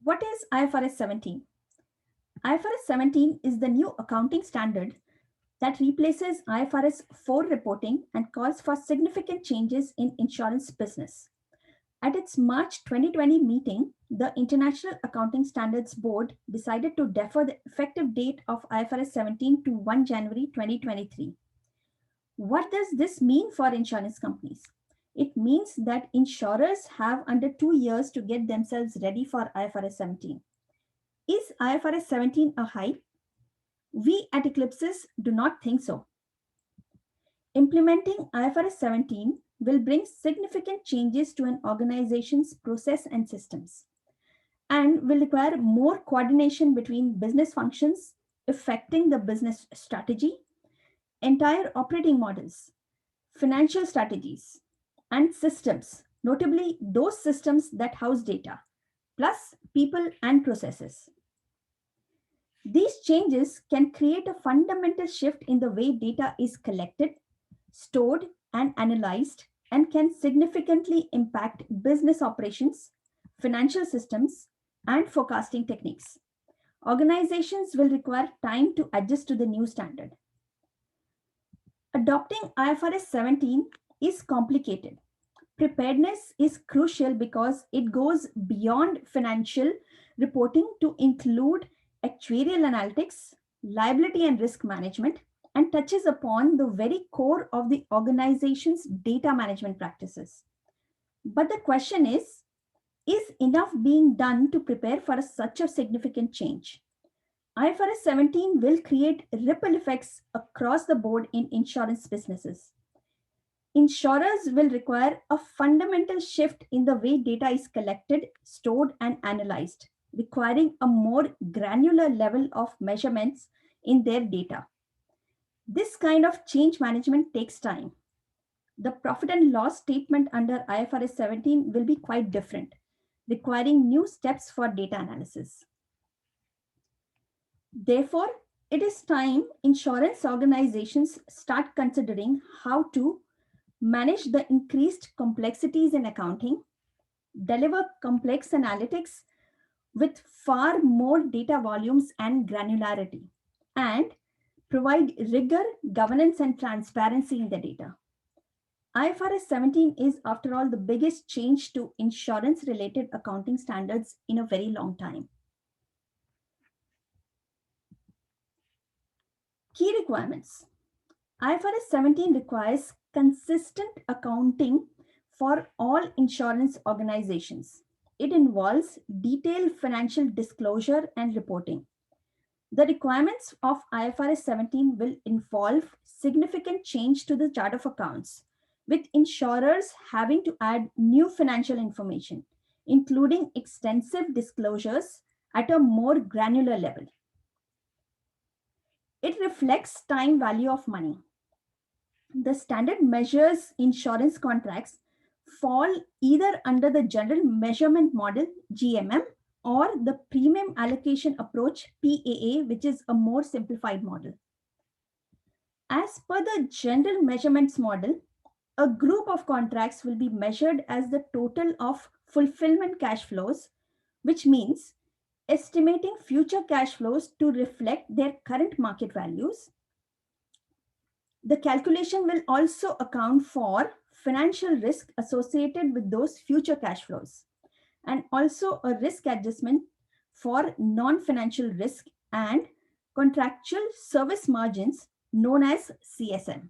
What is IFRS 17? IFRS 17 is the new accounting standard that replaces IFRS 4 reporting and calls for significant changes in insurance business. At its March 2020 meeting, the International Accounting Standards Board decided to defer the effective date of IFRS 17 to 1 January 2023. What does this mean for insurance companies? It means that insurers have under 2 years to get themselves ready for IFRS 17. Is IFRS 17 a hype? We at Eclipsys do not think so. Implementing IFRS 17 will bring significant changes to an organization's process and systems and will require more coordination between business functions affecting the business strategy, entire operating models, financial strategies, and systems, notably those systems that house data, plus people and processes. These changes can create a fundamental shift in the way data is collected, stored, and analyzed, and can significantly impact business operations, financial systems, and forecasting techniques. Organizations will require time to adjust to the new standard. Adopting IFRS 17 is complicated. Preparedness is crucial because it goes beyond financial reporting to include actuarial analytics, liability and risk management, and touches upon the very core of the organization's data management practices. But the question is enough being done to prepare for such a significant change? IFRS 17 will create ripple effects across the board in insurance businesses. Insurers will require a fundamental shift in the way data is collected, stored, and analyzed, requiring a more granular level of measurements in their data. This kind of change management takes time. The profit and loss statement under IFRS 17 will be quite different, requiring new steps for data analysis. Therefore, it is time insurance organizations start considering how to manage the increased complexities in accounting, deliver complex analytics with far more data volumes and granularity, and provide rigor, governance, and transparency in the data. IFRS 17 is, after all, the biggest change to insurance related accounting standards in a very long time. Key requirements. IFRS 17 requires consistent accounting for all insurance organizations. It involves detailed financial disclosure and reporting. The requirements of IFRS 17 will involve significant change to the chart of accounts, with insurers having to add new financial information, including extensive disclosures at a more granular level. It reflects time value of money. The standard measures insurance contracts fall either under the general measurement model GMM or the premium allocation approach PAA, which is a more simplified model. As per the general measurements model, a group of contracts will be measured as the total of fulfillment cash flows, which means estimating future cash flows to reflect their current market values. The calculation will also account for financial risk associated with those future cash flows and also a risk adjustment for non financial risk and contractual service margins known as CSM.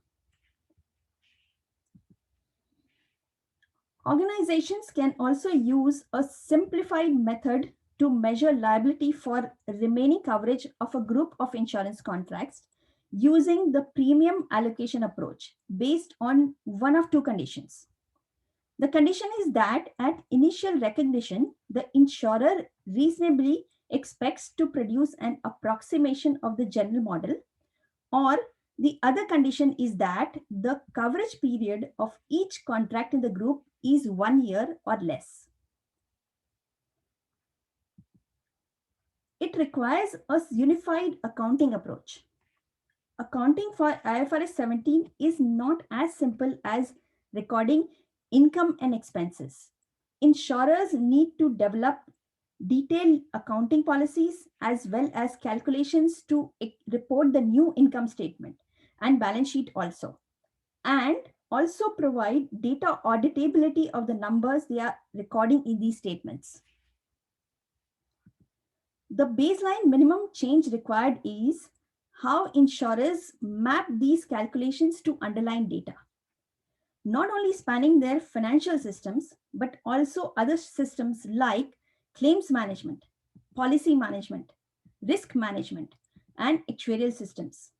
Organizations can also use a simplified method to measure liability for remaining coverage of a group of insurance contracts using the premium allocation approach based on one of two conditions. The condition is that at initial recognition, the insurer reasonably expects to produce an approximation of the general model, or the other condition is that the coverage period of each contract in the group is 1 year or less. It requires a unified accounting approach. Accounting for IFRS 17 is not as simple as recording income and expenses. Insurers need to develop detailed accounting policies, as well as calculations to report the new income statement and balance sheet also, and also provide data auditability of the numbers they are recording in these statements. The baseline minimum change required is how insurers map these calculations to underlying data, not only spanning their financial systems, but also other systems like claims management, policy management, risk management, and actuarial systems.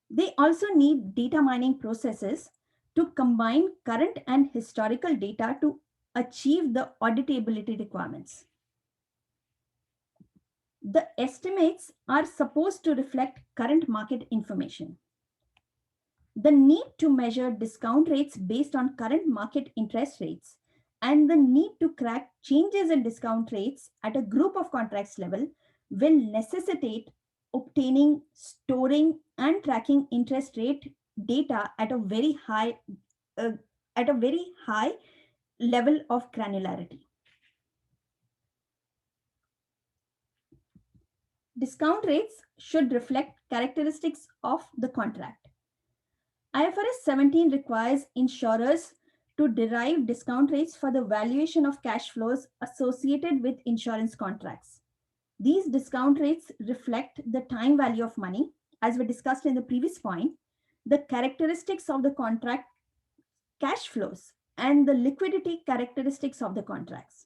They also need data mining processes to combine current and historical data to achieve the auditability requirements. The estimates are supposed to reflect current market information. The need to measure discount rates based on current market interest rates and the need to track changes in discount rates at a group of contracts level will necessitate obtaining, storing, and tracking interest rate data uh, at a very high level of granularity. Discount rates should reflect characteristics of the contract. IFRS 17 requires insurers to derive discount rates for the valuation of cash flows associated with insurance contracts. These discount rates reflect the time value of money, as we discussed in the previous point, the characteristics of the contract cash flows, and the liquidity characteristics of the contracts.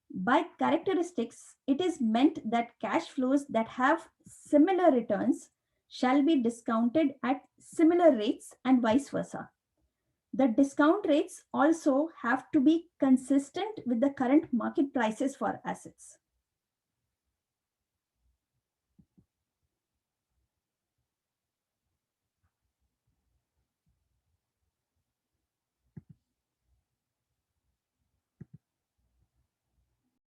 By characteristics, it is meant that cash flows that have similar returns shall be discounted at similar rates and vice versa. The discount rates also have to be consistent with the current market prices for assets.